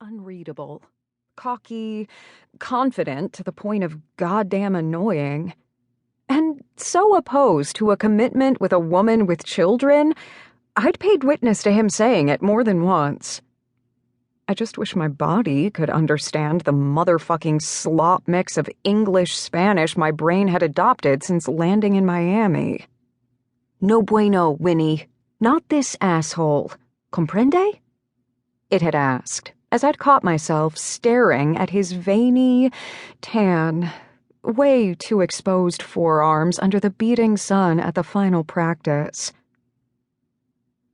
unreadable, cocky, confident to the point of goddamn annoying, and so opposed to a commitment with a woman with children, I'd paid witness to him saying it more than once. I just wish my body could understand the motherfucking slop mix of English-Spanish my brain had adopted since landing in Miami. No bueno, Winnie. Not this asshole. Comprende? It had asked, as I'd caught myself staring at his veiny, tan, way too exposed forearms under the beating sun at the final practice.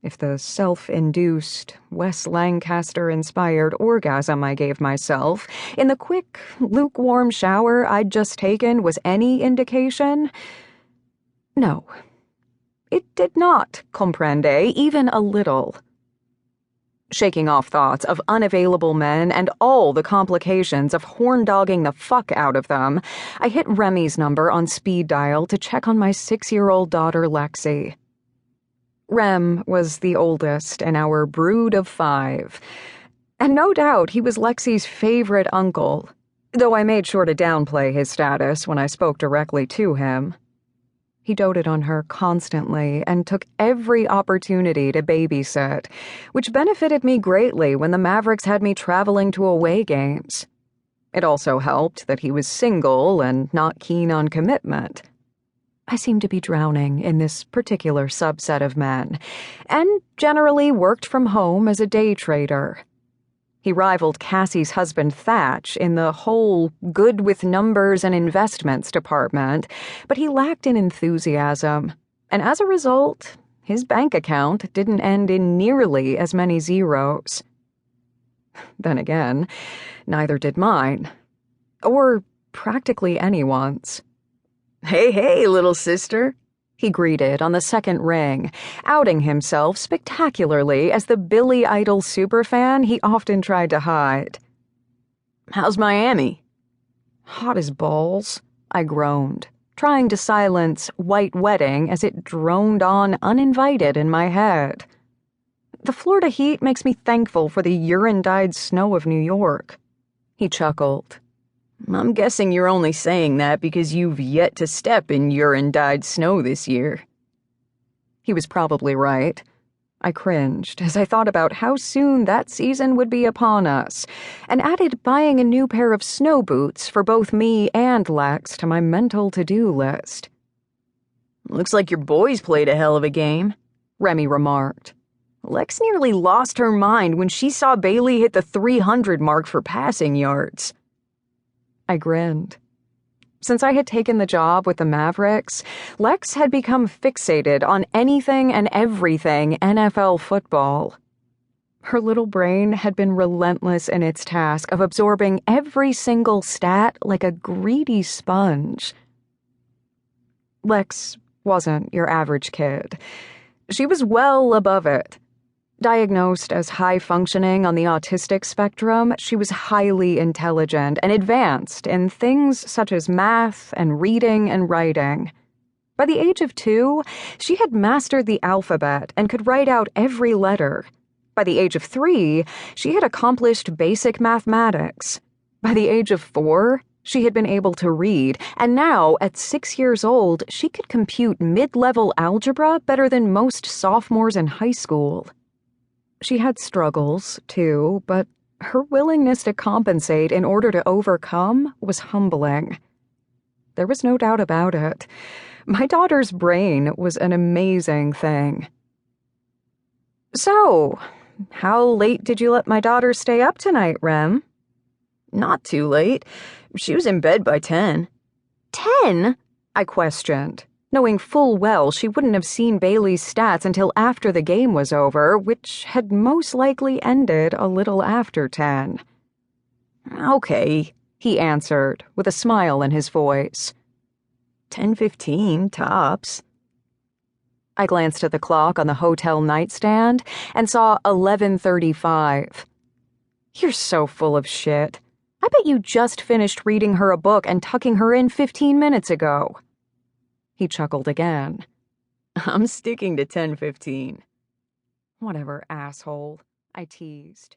If the self-induced, Wes Lancaster-inspired orgasm I gave myself in the quick, lukewarm shower I'd just taken was any indication, no, it did not comprende even a little. Shaking off thoughts of unavailable men and all the complications of horn-dogging the fuck out of them, I hit Remy's number on speed dial to check on my 6-year-old daughter Lexi. Rem was the oldest in our brood of 5, and no doubt he was Lexi's favorite uncle, though I made sure to downplay his status when I spoke directly to him. He doted on her constantly and took every opportunity to babysit, which benefited me greatly when the Mavericks had me traveling to away games. It also helped that he was single and not keen on commitment. I seemed to be drowning in this particular subset of men, and generally worked from home as a day trader. He rivaled Cassie's husband Thatch in the whole good with numbers and investments department, but he lacked in enthusiasm, and as a result, his bank account didn't end in nearly as many zeros. Then again, neither did mine, or practically anyone's. Hey, little sister, he greeted on the second ring, outing himself spectacularly as the Billy Idol superfan he often tried to hide. How's Miami? Hot as balls, I groaned, trying to silence White Wedding as it droned on uninvited in my head. The Florida heat makes me thankful for the urine-dyed snow of New York. He chuckled. I'm guessing you're only saying that because you've yet to step in urine-dyed snow this year. He was probably right. I cringed as I thought about how soon that season would be upon us, and added buying a new pair of snow boots for both me and Lex to my mental to-do list. Looks like your boys played a hell of a game, Remy remarked. Lex nearly lost her mind when she saw Bailey hit the 300 mark for passing yards. I grinned. Since I had taken the job with the Mavericks, Lex had become fixated on anything and everything NFL football. Her little brain had been relentless in its task of absorbing every single stat like a greedy sponge. Lex wasn't your average kid. She was well above it. Diagnosed as high-functioning on the autistic spectrum, she was highly intelligent and advanced in things such as math and reading and writing. By the age of 2, she had mastered the alphabet and could write out every letter. By the age of 3, she had accomplished basic mathematics. By the age of 4, she had been able to read, and now, at 6 years old, she could compute mid-level algebra better than most sophomores in high school. She had struggles, too, but her willingness to compensate in order to overcome was humbling. There was no doubt about it. My daughter's brain was an amazing thing. So, how late did you let my daughter stay up tonight, Rem? Not too late. She was in bed by 10. 10? I questioned, knowing full well she wouldn't have seen Bailey's stats until after the game was over, which had most likely ended a little after 10. Okay, he answered, with a smile in his voice. 10:15, tops. I glanced at the clock on the hotel nightstand and saw 11:35. You're so full of shit. I bet you just finished reading her a book and tucking her in 15 minutes ago. He chuckled again. I'm sticking to 10:15. Whatever, asshole, I teased.